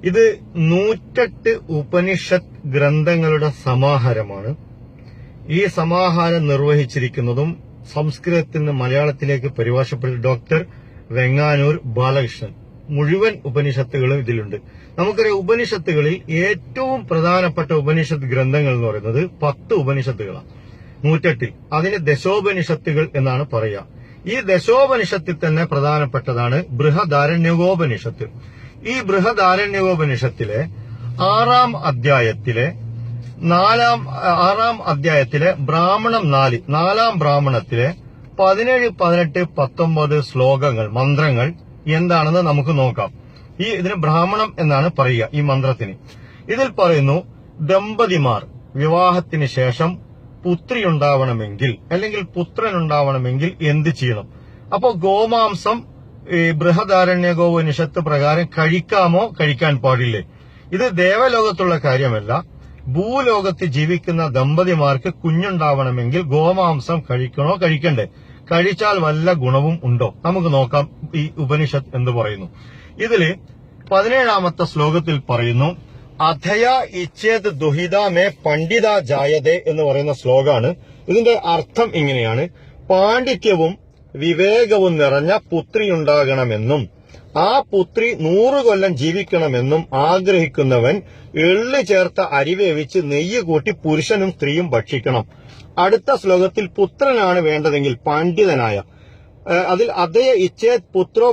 ഇത് 108 ഉപനിഷത്ത് ഗ്രന്ഥങ്ങളുടെ സമാഹാരമാണ്. ഈ സമാഹാരം നിർവഹിച്ചിരിക്കുന്നതും സംസ്കൃതത്തിൽ നിന്ന് മലയാളത്തിലേക്ക് പരിഭാഷപ്പെട്ട ഡോക്ടർ വെങ്ങാനൂർ ബാലകൃഷ്ണൻ. മുഴുവൻ ഉപനിഷത്തുകളും ഇതിലുണ്ട്. നമുക്കറിയാം, ഉപനിഷത്തുകളിൽ ഏറ്റവും പ്രധാനപ്പെട്ട ഉപനിഷത്ത് ഗ്രന്ഥങ്ങൾ എന്ന് പറയുന്നത് 10 ഉപനിഷത്തുകളാണ് 108. അതിന് ദശോപനിഷത്തുകൾ എന്നാണ് പറയുക. ഈ ദശോപനിഷത്തിൽ തന്നെ പ്രധാനപ്പെട്ടതാണ് ബൃഹദാരണ്യകോപനിഷത്ത്. ഈ ബൃഹദാരണ്യകോപനിഷത്തിലെ 6ാം അധ്യായത്തിലെ ബ്രാഹ്മണം 4ാം ബ്രാഹ്മണത്തിലെ 17, 18, 19 ശ്ലോകങ്ങൾ, മന്ത്രങ്ങൾ എന്താണെന്ന് നമുക്ക് നോക്കാം. ഇതിന് ബ്രാഹ്മണം എന്നാണ് പറയുക ഈ മന്ത്രത്തിന്. ഇതിൽ പറയുന്നു, ദമ്പതിമാർ വിവാഹത്തിന് ശേഷം പുത്രി ഉണ്ടാവണമെങ്കിൽ അല്ലെങ്കിൽ പുത്രൻ ഉണ്ടാവണമെങ്കിൽ എന്ത് ചെയ്യണം? അപ്പോ ഗോമാംസം ബൃഹദാരണ്യകോപനിഷത്ത് പ്രകാരം കഴിക്കാമോ, കഴിക്കാൻ പാടില്ലേ? ഇത് ദേവലോകത്തുള്ള കാര്യമല്ല. ഭൂലോകത്ത് ജീവിക്കുന്ന ദമ്പതിമാർക്ക് കുഞ്ഞുണ്ടാവണമെങ്കിൽ ഗോമാംസം കഴിക്കണോ, കഴിക്കണ്ടേ? കഴിച്ചാൽ വല്ല ഗുണവും ഉണ്ടോ? നമുക്ക് നോക്കാം ഈ ഉപനിഷത്ത് എന്ത് പറയുന്നു. ഇതില് 17ാമത്തെ ശ്ലോകത്തിൽ പറയുന്നു, അധയ ഇച്ഛേത് ദുഹിത മേ പണ്ഡിത ജായതേ എന്ന് പറയുന്ന ശ്ലോകാണ്. ഇതിന്റെ അർത്ഥം ഇങ്ങനെയാണ്: പാണ്ഡിത്യവും വിവേകവും നിറഞ്ഞ പുത്രിയുണ്ടാകണമെന്നും ആ പുത്രി 100 കൊല്ലം ജീവിക്കണമെന്നും ആഗ്രഹിക്കുന്നവൻ എള്ളു ചേർത്ത അരി വേവിച്ച് നെയ്യ് കൂട്ടി പുരുഷനും സ്ത്രീയും ഭക്ഷിക്കണം. അടുത്ത ശ്ലോകത്തിൽ പുത്രനാണ് വേണ്ടതെങ്കിൽ പണ്ഡിതനായ, അതിൽ അതയ ഇച്ഛേത് പുത്രോ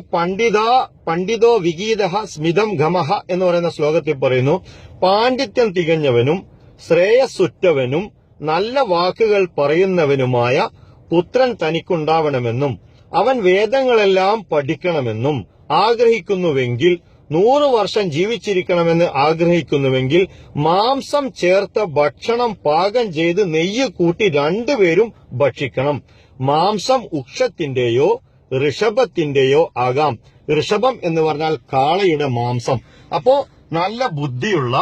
പണ്ഡിതോ വിഗീതഃ സ്മിതം ഗമഃ എന്ന് പറയുന്ന ശ്ലോകത്തിൽ പറയുന്നു, പാണ്ഡിത്യം തികഞ്ഞവനും ശ്രേയസ്സുറ്റവനും നല്ല വാക്കുകൾ പറയുന്നവനുമായ പുത്രൻ തനിക്കുണ്ടാവണമെന്നും അവൻ വേദങ്ങളെല്ലാം പഠിക്കണമെന്നും ആഗ്രഹിക്കുന്നുവെങ്കിൽ 100 വർഷം ജീവിച്ചിരിക്കണമെന്ന് ആഗ്രഹിക്കുന്നുവെങ്കിൽ മാംസം ചേർത്ത ഭക്ഷണം പാകം ചെയ്ത് നെയ്യ് കൂട്ടി 2 പേരും ഭക്ഷിക്കണം. മാംസം ഉക്ഷത്തിന്റെയോ ഋഷഭത്തിന്റെയോ ആകാം. ഋഷഭം എന്ന് പറഞ്ഞാൽ കാളയുടെ മാംസം. അപ്പോ നല്ല ബുദ്ധിയുള്ള,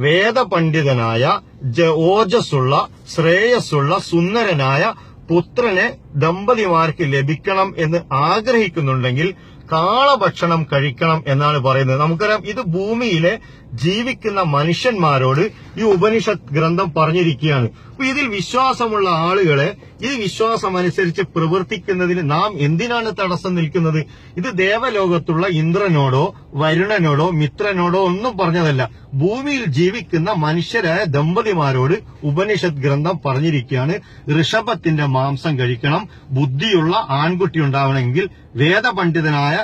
വേദപണ്ഡിതനായ, ഓജസ്സുള്ള, ശ്രേയസ്സുള്ള, സുന്ദരനായ പുത്രനെ ദമ്പതിമാർക്ക് ലഭിക്കണം എന്ന് ആഗ്രഹിക്കുന്നുണ്ടെങ്കിൽ കാളഭക്ഷണം കഴിക്കണം എന്നാണ് പറയുന്നത്. നമുക്കറിയാം, ഇത് ഭൂമിയിലെ ജീവിക്കുന്ന മനുഷ്യന്മാരോട് ഈ ഉപനിഷത്ത് ഗ്രന്ഥം പറഞ്ഞിരിക്കുകയാണ്. അപ്പൊ ഇതിൽ വിശ്വാസമുള്ള ആളുകളെ ഈ വിശ്വാസം അനുസരിച്ച് പ്രവർത്തിക്കുന്നതിന് നാം എന്തിനാണ് തടസ്സം നിൽക്കുന്നത്? ഇത് ദേവലോകത്തുള്ള ഇന്ദ്രനോടോ വരുണനോടോ മിത്രനോടോ ഒന്നും പറഞ്ഞതല്ല. ഭൂമിയിൽ ജീവിക്കുന്ന മനുഷ്യരായ ദമ്പതിമാരോട് ഉപനിഷത്ത് ഗ്രന്ഥം പറഞ്ഞിരിക്കുകയാണ്, ഋഷഭത്തിന്റെ മാംസം കഴിക്കണം, ബുദ്ധിയുള്ള ആൺകുട്ടി ഉണ്ടാവണമെങ്കിൽ, വേദപണ്ഡിതനായ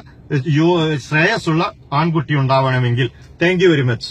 ശ്രേയസ്സുള്ള ആൺകുട്ടി ഉണ്ടാവണമെങ്കിൽ. Thank you very much.